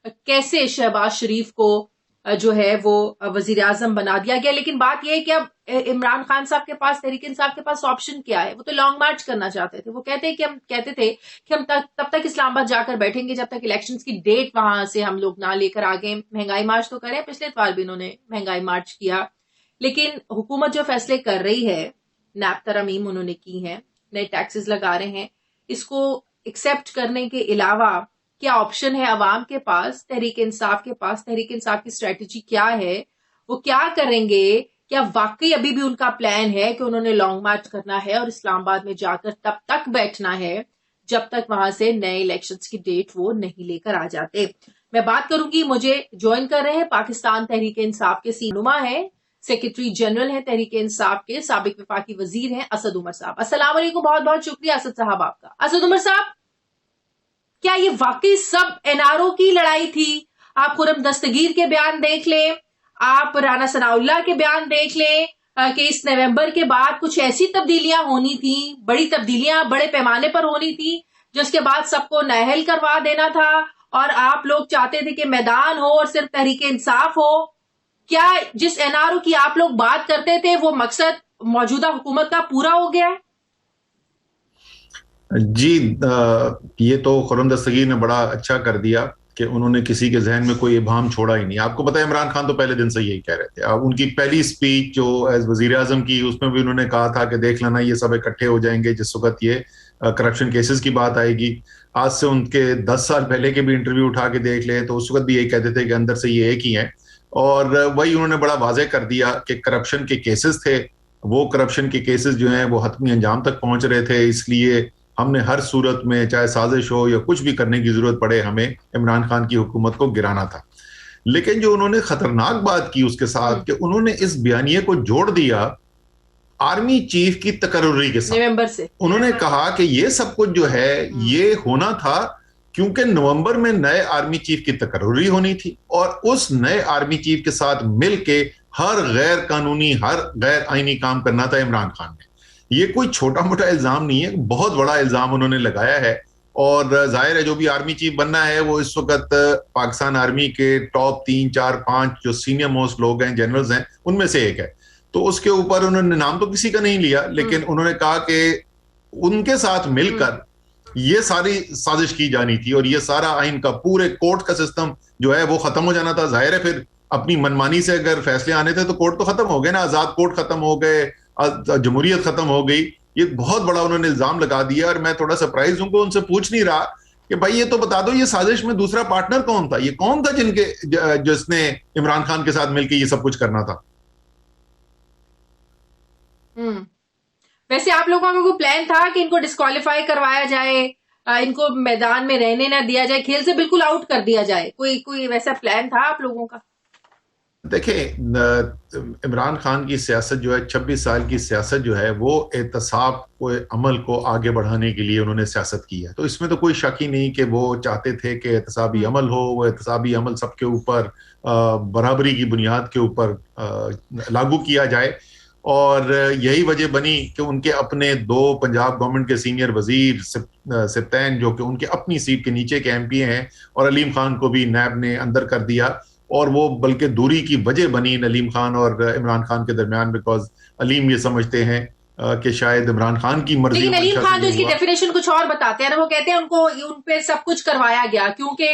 कैसे शहबाज शरीफ को जो है वो वजीर आजम बना दिया गया। लेकिन बात यह है कि अब इमरान खान साहब के पास, तहरीक इंसाफ के पास ऑप्शन क्या है? वो तो लॉन्ग मार्च करना चाहते थे। वो कहते कि हम तब तक इस्लामाबाद जाकर बैठेंगे जब तक इलेक्शंस की डेट वहां से हम लोग ना लेकर आ गए। महंगाई मार्च तो करें, पिछले इतवार भी इन्होंने महंगाई मार्च किया। लेकिन हुकूमत जो फैसले कर रही है, नैब तरमीम उन्होंने की है, नए टैक्सेस लगा रहे हैं, इसको एक्सेप्ट करने के अलावा क्या ऑप्शन है अवाम के पास, तहरीक इंसाफ के पास? तहरीक इंसाफ की स्ट्रेटजी क्या है? वो क्या करेंगे? क्या वाकई अभी भी उनका प्लान है कि उन्होंने लॉन्ग मार्च करना है और इस्लामाबाद में जाकर तब तक बैठना है जब तक वहां से नए इलेक्शंस की डेट वो नहीं लेकर आ जाते? मैं बात करूंगी, मुझे ज्वाइन कर रहे हैं पाकिस्तान तहरीक इंसाफ के सीनुमा है, सेक्रेटरी जनरल है तहरीक इंसाफ के, साबिक वफाकी वजीर हैं असद उमर साहब। अस्सलाम वालेकुम, बहुत बहुत शुक्रिया असद साहब आपका। असद उमर साहब, क्या ये वाकई सब एनआरओ की लड़ाई थी? आप खुरम दस्तगीर के बयान देख लें, आप राना सनाउल्लाह के बयान देख लें कि इस नवंबर के बाद कुछ ऐसी तब्दीलियां होनी थी, बड़ी तब्दीलियां बड़े पैमाने पर होनी थी, जिसके बाद सबको नाअहल करवा देना था और आप लोग चाहते थे कि मैदान हो और सिर्फ तहरीक इंसाफ हो। क्या जिस एनआरओ की आप लोग बात करते थे वो मकसद मौजूदा हुकूमत का पूरा हो गया है? जी, ये तो खुर्रम दस्तगीर ने बड़ा अच्छा कर दिया कि उन्होंने किसी के जहन में कोई इबाम छोड़ा ही नहीं। आपको पता है इमरान खान तो पहले दिन से यही कह रहे थे। अब उनकी पहली स्पीच जो एज वजीर आजम की, उसमें भी उन्होंने कहा था कि देख लेना ये सब इकट्ठे हो जाएंगे जिस वक्त ये करप्शन केसेस की बात आएगी। आज से उनके 10 साल पहले के भी इंटरव्यू उठा के देख ले तो उस वक्त भी यही कहते थे कि अंदर से ये एक ही है। और वही उन्होंने बड़ा वाज़ेह कर दिया कि करप्शन के केसेस थे, वो करप्शन के केसेस जो हैं वो हतमी अंजाम तक पहुंच रहे थे, इसलिए हमने हर सूरत में चाहे साजिश हो या कुछ भी करने की जरूरत पड़े हमें इमरान खान की हुकूमत को गिराना था। लेकिन जो उन्होंने खतरनाक बात की उसके साथ कि उन्होंने इस बयानिए को जोड़ दिया आर्मी चीफ की तकर्रुरी के साथ। नवंबर से उन्होंने कहा कि ये सब कुछ जो है ये होना था क्योंकि नवंबर में नए आर्मी चीफ की तकर्रुरी होनी थी और उस नए आर्मी चीफ के साथ मिलके हर गैर कानूनी, हर गैर आईनी काम करना था इमरान खान ने। ये कोई छोटा मोटा इल्जाम नहीं है, बहुत बड़ा इल्जाम उन्होंने लगाया है। और जाहिर है जो भी आर्मी चीफ बनना है वो इस वक्त पाकिस्तान आर्मी के टॉप 3, 4, 5 जो सीनियर मोस्ट लोग हैं, जनरल्स हैं, उनमें से एक है। तो उसके ऊपर उन्होंने नाम तो किसी का नहीं लिया, लेकिन उन्होंने कहा कि उनके साथ मिलकर ये सारी साजिश की जानी थी और ये सारा आइन का, पूरे कोर्ट का सिस्टम जो है वो खत्म हो जाना था। जाहिर है फिर अपनी मनमानी से अगर फैसले आने थे तो कोर्ट तो खत्म हो गए ना, आजाद कोर्ट खत्म हो गए, जमहूरियत खत्म हो गई। ये बहुत बड़ा उन्होंने इल्जाम लगा दिया और मैं थोड़ा सरप्राइज हूं कि उनसे पूछ नहीं रहा कि भाई ये तो बता दो ये साजिश में दूसरा पार्टनर कौन था, ये कौन था जिसने इमरान खान के साथ मिलकर ये सब कुछ करना था। वैसे आप लोगों का कोई प्लान था कि इनको डिस्क्वालीफाई करवाया जाए, इनको मैदान में रहने ना दिया जाए, खेल से बिल्कुल आउट कर दिया जाए? कोई वैसा प्लान था आप लोगों का? देखें, इमरान खान की सियासत जो है, 26 साल की सियासत जो है वो एहतसाब को, अमल को आगे बढ़ाने के लिए उन्होंने सियासत की है। तो इसमें तो कोई शक ही नहीं कि वो चाहते थे कि एहतसाबी अमल हो, वो एहतसाबी अमल सबके ऊपर बराबरी की बुनियाद के ऊपर लागू किया जाए। और यही वजह बनी कि उनके अपने 2 पंजाब गवर्नमेंट के सीनियर वजीर सिप्तैन जो कि उनके अपनी सीट के नीचे के एमपी हैं, और अलीम खान को भी नैब ने अंदर कर दिया। और वो बल्कि दूरी की वजह बनी अलीम खान और इमरान खान के दरमियान, बिकॉज अलीम ये समझते हैं कि शायद इमरान खान की मर्जी। लेकिन अलीम खान तो इसकी डेफिनेशन कुछ और बताते हैं ना, वो कहते हैं उनको उन पे सब कुछ करवाया गया क्योंकि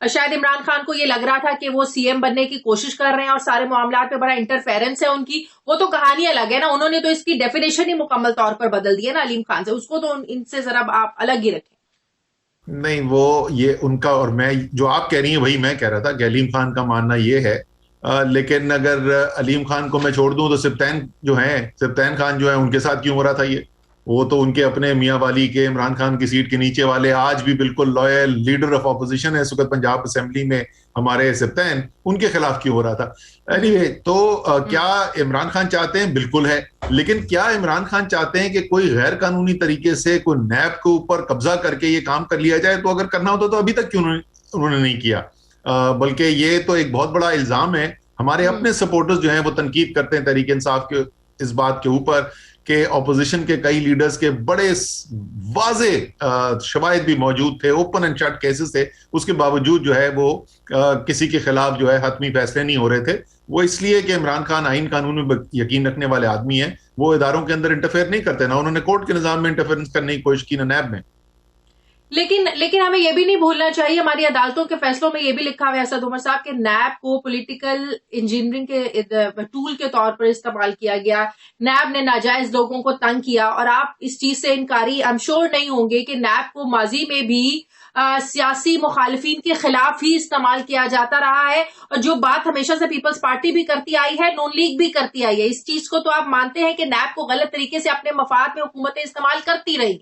शायद इमरान खान को ये लग रहा था कि वो सीएम बनने की कोशिश कर रहे हैं और सारे मामलात पे बड़ा इंटरफेरेंस है उनकी। वो तो कहानी अलग है ना, उन्होंने तो इसकी डेफिनेशन ही मुकम्मल तौर पर बदल दी है ना अलीम खान से, उसको तो इनसे जरा आप अलग ही रखें। नहीं, वो ये उनका, और मैं जो आप कह रही हैं वही मैं कह रहा था कि अलीम खान का मानना ये है। लेकिन अगर अलीम खान को मैं छोड़ दूं तो सिप्तैन खान जो है उनके साथ क्यों हो रहा था ये? वो तो उनके अपने मियाँ वाली के, इमरान खान की सीट के नीचे वाले, आज भी बिल्कुल लॉयल लीडर ऑफ ऑपोजिशन है इस वक्त पंजाब असेंबली में हमारे सिप्तैन, उनके खिलाफ क्यों हो रहा था? एनीवे, तो क्या इमरान खान चाहते हैं? बिल्कुल है। लेकिन क्या इमरान खान चाहते हैं कि कोई गैर कानूनी तरीके से कोई नैब के ऊपर कब्जा करके ये काम कर लिया जाए? तो अगर करना होता तो अभी तक क्यों उन्होंने नहीं किया? बल्कि ये तो एक बहुत बड़ा इल्जाम है। हमारे अपने सपोर्टर्स जो हैं वो तनकीद करते हैं तहरीक इंसाफ के इस बात के ऊपर कि ऑपोजिशन के कई लीडर्स के बड़े वाजे शवाहिद भी मौजूद थे, ओपन एंड शट केसेस थे, उसके बावजूद जो है वो किसी के खिलाफ जो है हतमी फैसले नहीं हो रहे थे। वो इसलिए कि इमरान खान आइन कानून में यकीन रखने वाले आदमी हैं, वो इदारों के अंदर इंटरफेयर नहीं करते, ना उन्होंने कोर्ट के निजाम में इंटरफेरेंस करने की कोशिश की, ना नैब में। लेकिन हमें यह भी नहीं भूलना चाहिए, हमारी अदालतों के फैसलों में यह भी लिखा हुआ है असद उमर साहब के नैब को पॉलिटिकल इंजीनियरिंग के टूल के तौर पर इस्तेमाल किया गया, नैब ने नाजायज लोगों को तंग किया। और आप इस चीज से इनकारी आई एम श्योर नहीं होंगे कि नैब को माजी में भी सियासी मुखालिफिन के खिलाफ ही इस्तेमाल किया जाता रहा है, और जो बात हमेशा से पीपल्स पार्टी भी करती आई है, नून लीग भी करती आई है। इस चीज को तो आप मानते हैं कि नैब को गलत तरीके से अपने मफाद में हुकूमतें इस्तेमाल करती रही?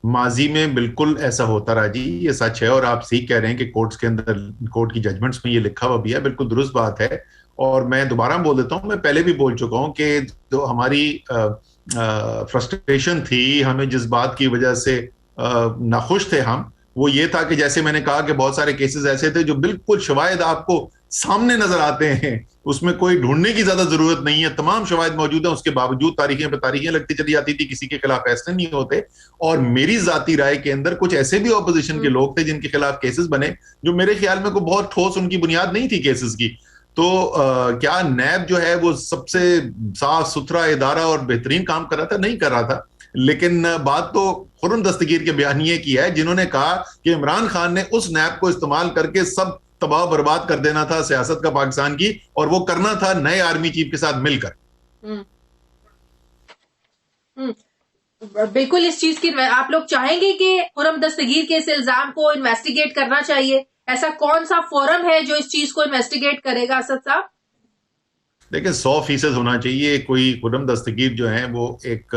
माजी में बिल्कुल ऐसा होता रहा जी, ये सच है। और आप सही कह रहे हैं कि कोर्ट्स के अंदर, कोर्ट की जजमेंट्स में ये लिखा हुआ भी है, बिल्कुल दुरुस्त बात है। और मैं दोबारा बोल देता हूं, मैं पहले भी बोल चुका हूं कि जो हमारी फ्रस्ट्रेशन थी, हमें जिस बात की वजह से नाखुश थे हम, वो ये था कि जैसे मैंने कहा कि बहुत सारे केसेस ऐसे थे जो बिल्कुल शवाहिद आपको सामने नजर आते हैं, उसमें कोई ढूंढने की ज्यादा जरूरत नहीं है, तमाम शवाहिद मौजूद है, उसके बावजूद तारीखें पे तारीखें लगती चली जाती थी, किसी के खिलाफ फैसले नहीं होते। और मेरी जाती राय के अंदर कुछ ऐसे भी ऑपोजिशन के लोग थे जिनके खिलाफ केसेस बने, जो मेरे ख्याल में कोई बहुत ठोस उनकी बुनियाद नहीं थी केसेस की। तो क्या नैब जो है वो सबसे साफ सुथरा इदारा और बेहतरीन काम कर रहा था? नहीं कर रहा था। लेकिन बात तो खुर्रम दस्तगीर के बयानिए की है, जिन्होंने कहा कि इमरान खान ने उस नैब को इस्तेमाल करके सब तबाह बर्बाद कर देना था सियासत का पाकिस्तान की, और वो करना था नए आर्मी चीफ के साथ मिलकर। बिल्कुल इस चीज की आप लोग चाहेंगे कि खुर्रम दस्तगीर के इस इल्जाम को इन्वेस्टिगेट करना चाहिए? ऐसा कौन सा फोरम है जो इस चीज को इन्वेस्टिगेट करेगा असद साहब? देखिए 100% होना चाहिए। कोई खुर्रम दस्तगीर जो है वो एक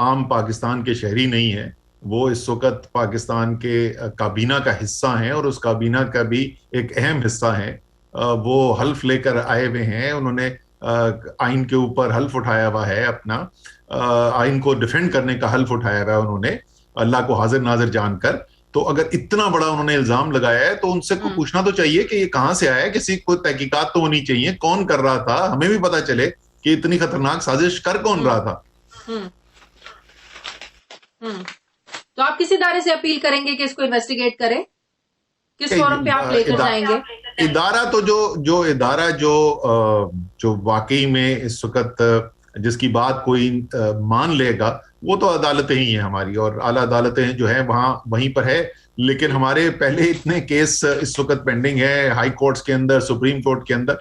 आम पाकिस्तान के शहरी नहीं है, वो इस वक्त पाकिस्तान के काबीना का हिस्सा हैं, और उस काबीना का भी एक अहम हिस्सा है। वो हल्फ लेकर आए हुए हैं, उन्होंने आइन के ऊपर हल्फ उठाया हुआ है, अपना आइन को डिफेंड करने का हल्फ उठाया हुआ है उन्होंने, अल्लाह को हाजिर नाजिर जानकर। तो अगर इतना बड़ा उन्होंने इल्जाम लगाया है तो उनसे को पूछना तो चाहिए कि ये कहां से आया है, किसी को तहकीकात तो होनी चाहिए, कौन कर रहा था, हमें भी पता चले कि इतनी खतरनाक साजिश कर कौन रहा था। तो आप किस इदारे से अपील करेंगे कि इसको इन्वेस्टिगेट करें? किस फोरम पे आप लेकर जाएंगे? इदारा तो जो इदारा जो वाकई में इस वक्त जिसकी बात कोई मान लेगा, वो तो अदालतें ही हैं हमारी, और आला अदालतें जो है वहीं पर है। लेकिन हमारे पहले इतने केस इस वक्त पेंडिंग है हाई कोर्ट्स के अंदर, सुप्रीम कोर्ट के अंदर,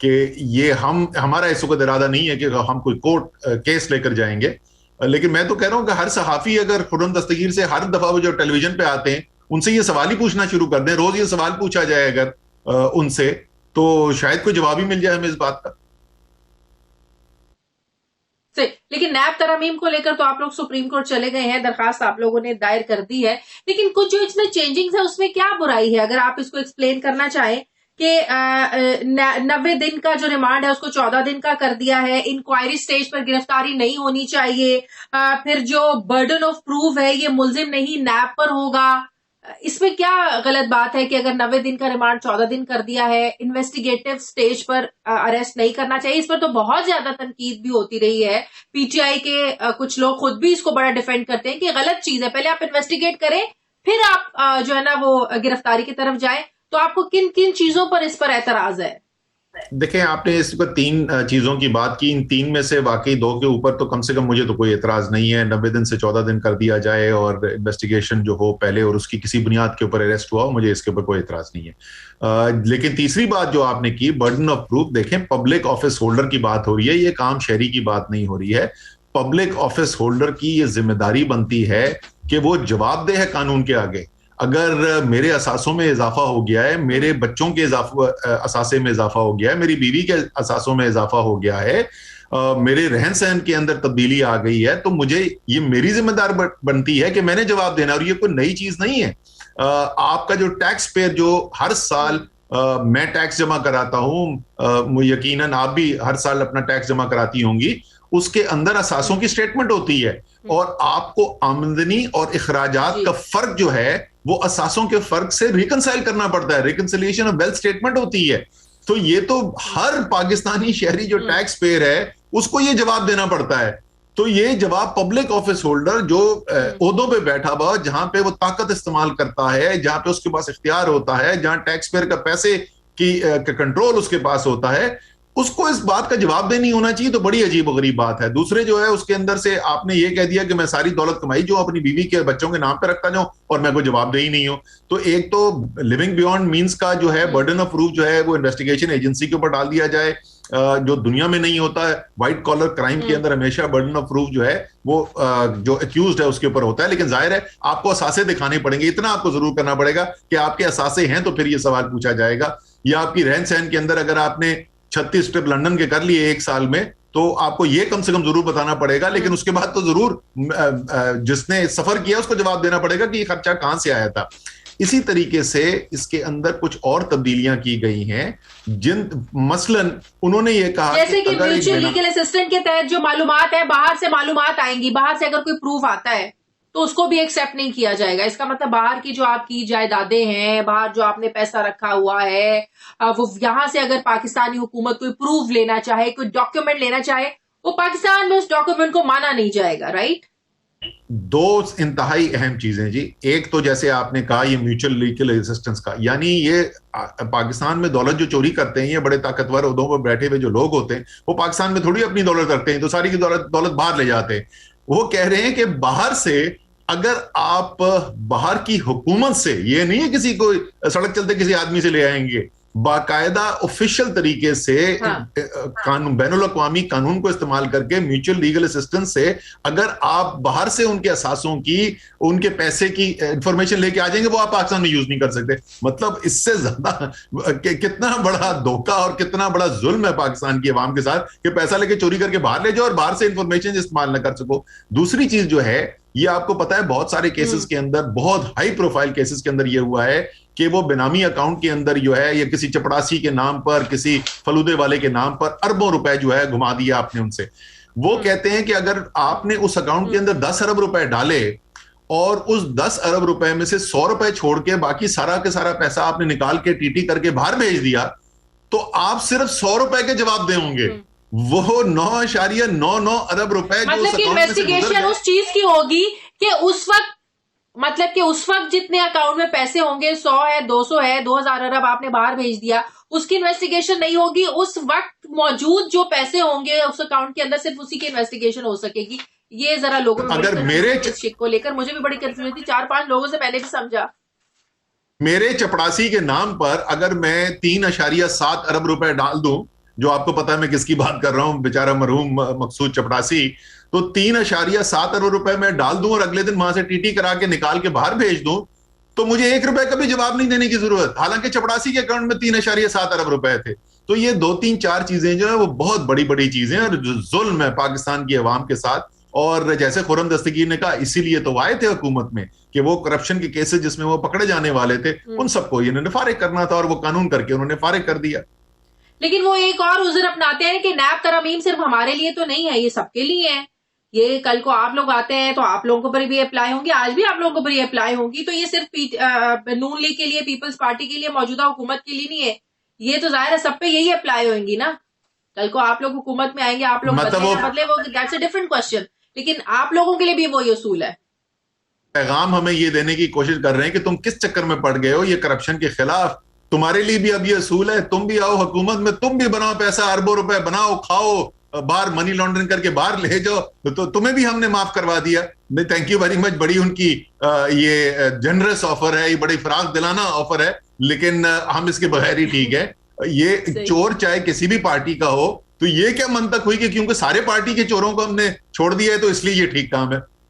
कि ये हमारा इस वक्त इरादा नहीं है कि हम कोई कोर्ट केस लेकर जाएंगे। लेकिन मैं तो कह रहा हूं कि हर सहाफी अगर खुर्रम दस्तगीर से हर दफा वो जो टेलीविजन पे आते हैं उनसे ये सवाल ही पूछना शुरू कर दें, रोज ये सवाल पूछा जाए अगर उनसे, तो शायद कोई जवाब ही मिल जाए हमें इस बात का। लेकिन नैब तरमीम को लेकर तो आप लोग सुप्रीम कोर्ट चले गए हैं, दरखास्त आप लोगों ने दायर कर दी है, लेकिन कुछ जो इसमें चेंजिंग्स है उसमें क्या बुराई है? अगर आप इसको एक्सप्लेन करना चाहें कि 90 दिन का जो रिमांड है उसको 14 दिन का कर दिया है, इंक्वायरी स्टेज पर गिरफ्तारी नहीं होनी चाहिए, फिर जो बर्डन ऑफ प्रूफ है ये मुल्जिम नहीं नैब पर होगा, इसमें क्या गलत बात है कि अगर 90 दिन का रिमांड 14 दिन कर दिया है, इन्वेस्टिगेटिव स्टेज पर अरेस्ट नहीं करना चाहिए? इस पर तो बहुत ज्यादा तनकीद भी होती रही है, पीटीआई के कुछ लोग खुद भी इसको बड़ा डिफेंड करते हैं कि गलत चीज है, पहले आप इन्वेस्टिगेट करें फिर आप जो है ना वो गिरफ्तारी की तरफ जाएं। तो आपको किन किन चीजों पर इस पर एतराज है? देखें, आपने इस पर 3 चीजों की बात की, इन 3 में से वाकई 2 के ऊपर तो कम से कम मुझे तो कोई एतराज नहीं है। 90 दिन से 14 दिन कर दिया जाए और इन्वेस्टिगेशन जो हो पहले और उसकी किसी बुनियाद के ऊपर अरेस्ट हुआ हो, मुझे इसके ऊपर कोई एतराज नहीं है। लेकिन तीसरी बात जो आपने की, बर्डन ऑफ प्रूफ, देखें पब्लिक ऑफिस होल्डर की बात हो रही है, ये काम शहरी की बात नहीं हो रही है। पब्लिक ऑफिस होल्डर की ये जिम्मेदारी बनती है कि वो जवाबदेह है कानून के आगे। अगर मेरे असासों में इजाफा हो गया है, मेरे बच्चों के असासे में इजाफा हो गया है, मेरी बीवी के असासों में इजाफा हो गया है, मेरे रहन सहन के अंदर तब्दीली आ गई है, तो मुझे ये मेरी जिम्मेदारी बनती है कि मैंने जवाब देना। और ये कोई नई चीज नहीं है। आपका जो टैक्स पेयर जो हर साल मैं टैक्स जमा कराता हूं, यकीनन आप भी हर साल अपना टैक्स जमा कराती होंगी, उसके अंदर असासों की स्टेटमेंट होती है, और आपको आमदनी और इखराजात का फर्क जो है वो असासों के फर्क से रिकंसाइल करना पड़ता है, रिकंसिलिएशन ऑफ वेल्थ स्टेटमेंट होती है। तो ये तो हर पाकिस्तानी शहरी जो टैक्स पेयर है उसको ये जवाब देना पड़ता है। तो ये जवाब पब्लिक ऑफिस होल्डर जो ओहदों पे बैठा हुआ, जहां पे वो ताकत इस्तेमाल करता है, जहां पे उसके पास इख्तियार होता है, जहां टैक्स पेयर का पैसे की कंट्रोल उसके पास होता है, उसको इस बात का जवाब नहीं होना चाहिए। तो बड़ी अजीब और गरीब बात है। दूसरे जो है उसके अंदर से आपने ये कह दिया कि मैं सारी दौलत कमाई जो अपनी बीवी के बच्चों के नाम पे रखता जाऊं और मैं कोई जवाबदेही नहीं हूं। तो एक तो लिविंग बियॉन्ड मींस का जो है बर्डन ऑफ प्रूफ जो है वो इन्वेस्टिगेशन एजेंसी के ऊपर डाल दिया जाए, जो दुनिया में नहीं होता है। व्हाइट कॉलर क्राइम के अंदर हमेशा बर्डन ऑफ प्रूफ जो है वो जो अक्यूज्ड है उसके ऊपर होता है। लेकिन जाहिर है आपको असासे दिखाने पड़ेंगे, इतना आपको जरूर करना पड़ेगा कि आपके असासे हैं, तो फिर ये सवाल पूछा जाएगा। या आपकी रहन सहन के अंदर अगर आपने 36 ट्रिप लंदन के कर लिए एक साल में, तो आपको ये कम से कम जरूर बताना पड़ेगा। लेकिन उसके बाद तो जरूर जिसने सफर किया उसको जवाब देना पड़ेगा कि ये खर्चा कहां से आया था। इसी तरीके से इसके अंदर कुछ और तब्दीलियां की गई हैं, जिन मसलन उन्होंने ये कहा जैसे कि म्यूचुअल लीगल असिस्टेंट के तहत जो मालूमात है, बाहर से मालूमात आएंगी, बाहर से अगर कोई प्रूफ आता है तो उसको भी एक्सेप्ट नहीं किया जाएगा। इसका मतलब बाहर की जो आपकी जायदादें हैं, बाहर जो आपने पैसा रखा हुआ है, वो यहां से अगर पाकिस्तानी हुकूमत कोई प्रूफ लेना चाहे, कोई डॉक्यूमेंट लेना चाहे, वो पाकिस्तान में उस डॉक्यूमेंट को माना नहीं जाएगा। राइट। दो इंतहाई अहम चीजें जी। एक तो जैसे आपने कहा ये म्यूचुअल लीगल असिस्टेंस का, यानी ये पाकिस्तान में दौलत जो चोरी करते हैं, ये बड़े ताकतवर उहदों पर बैठे हुए जो लोग होते हैं, वो पाकिस्तान में थोड़ी अपनी दौलत रखते हैं, तो सारी की दौलत बाहर ले जाते हैं। वो कह रहे हैं कि बाहर से अगर आप बाहर की हुकूमत से, ये नहीं है किसी को सड़क चलते किसी आदमी से ले आएंगे, बाकायदा ऑफिशियल तरीके से कानून, बैनुल अक़वामी कानून को इस्तेमाल करके म्यूचुअल लीगल असिस्टेंस से अगर आप बाहर से उनके असासों की, उनके पैसे की इंफॉर्मेशन लेके आ जाएंगे, वो आप पाकिस्तान में यूज नहीं कर सकते। मतलब इससे ज्यादा कितना बड़ा धोखा और कितना बड़ा जुल्म है पाकिस्तान की अवाम के साथ कि पैसा लेके चोरी करके बाहर ले जाओ और बाहर से इंफॉर्मेशन इस्तेमाल ना कर सको। दूसरी चीज जो है, ये आपको पता है बहुत सारे केसेस के अंदर, बहुत हाई प्रोफाइल केसेस के अंदर ये हुआ है कि वो बेनामी अकाउंट के अंदर जो है, या किसी चपड़ासी के नाम पर, किसी फलूदे वाले के नाम पर अरबों रुपए जो है घुमा दिया आपने उनसे। वो कहते हैं कि अगर आपने उस अकाउंट के अंदर 10 अरब रुपए डाले और उस 10 अरब रुपए में से 100 रुपए छोड़ के बाकी सारा के सारा पैसा आपने निकाल के टीटी करके बाहर भेज दिया, तो आप सिर्फ 100 रुपए के जवाब दे होंगे। वो 9.99 अरब रुपए, मतलब कि इन्वेस्टिगेशन उस चीज की होगी कि उस वक्त, मतलब कि उस वक्त जितने अकाउंट में पैसे होंगे, 100 है, 200 है, 2000 अरब आपने बाहर भेज दिया, उसकी इन्वेस्टिगेशन नहीं होगी। उस वक्त मौजूद जो पैसे होंगे उस अकाउंट के अंदर, सिर्फ उसी की इन्वेस्टिगेशन हो सकेगी। ये जरा लोगों में अगर मेरे इस शिक को लेकर मुझे भी बड़ी कंफ्यूजन थी। 4-5 लोगों से मैंने भी समझा। मेरे चपड़ासी के नाम पर अगर मैं 3.7 अरब रुपए डाल दूं, जो आपको पता है मैं किसकी बात कर रहा हूं, बेचारा मरहूम मकसूद चपड़ासी, तो 3.7 अरब रुपए मैं डाल दूं और अगले दिन वहां से टीटी करा के निकाल के बाहर भेज दूं, तो मुझे 1 रुपए का भी जवाब नहीं देने की जरूरत, हालांकि चपड़ासी के अकाउंट में 3.7 अरब रुपए थे। तो ये 2-3-4 चीजें जो है वो बहुत बड़ी बड़ी चीजें हैं और जुल्म है पाकिस्तान की अवाम के साथ। और जैसे खुर्रम दस्तगीर ने कहा, इसीलिए तो आए थे हुकूमत में कि वो करप्शन के केसेस जिसमें वो पकड़े जाने वाले थे, उन सबको इन्होंने फारिग करना था, और वो कानून करके उन्होंने फारिग कर दिया। लेकिन वो एक और उज़्र अपनाते हैं कि नैब तरमीम सिर्फ हमारे लिए तो नहीं है, ये सबके लिए है। ये कल को आप लोग आते हैं तो आप लोगों पर भी अप्लाई होंगी, आज भी आप लोगों पर भी अप्लाई होंगी। तो ये सिर्फ नून लीग के लिए, पीपल्स पार्टी के लिए, मौजूदा हुकूमत के लिए नहीं है, ये तो जाहिर है सब पे यही अप्लाई होंगी ना। कल को आप लोग हुकूमत में आएंगे, आप लोग बदले वो दैट्स अ डिफरेंट क्वेश्चन, लेकिन आप लोगों के लिए भी वही उसूल है। पैगाम हमें ये देने की कोशिश कर रहे हैं कि तुम किस चक्कर में पड़ गए हो, ये करप्शन के खिलाफ तुम्हारे लिए भी अब ये असूल है, तुम भी आओ हुकूमत में, तुम भी बनाओ पैसा, अरबों रुपए बनाओ, खाओ, बाहर मनी लॉन्ड्रिंग करके बाहर ले जाओ, तो तुम्हें भी हमने माफ करवा दिया। थैंक यू वेरी मच, बड़ी उनकी ये जनरस ऑफर है, ये बड़ी फराग दिलाना ऑफर है, लेकिन हम इसके बगैर ही ठीक है। ये चोर चाहे किसी भी पार्टी का हो, तो ये क्या मंतक हुई कि क्योंकि सारे पार्टी के चोरों को हमने छोड़ दिया है तो इसलिए ये ठीक काम है।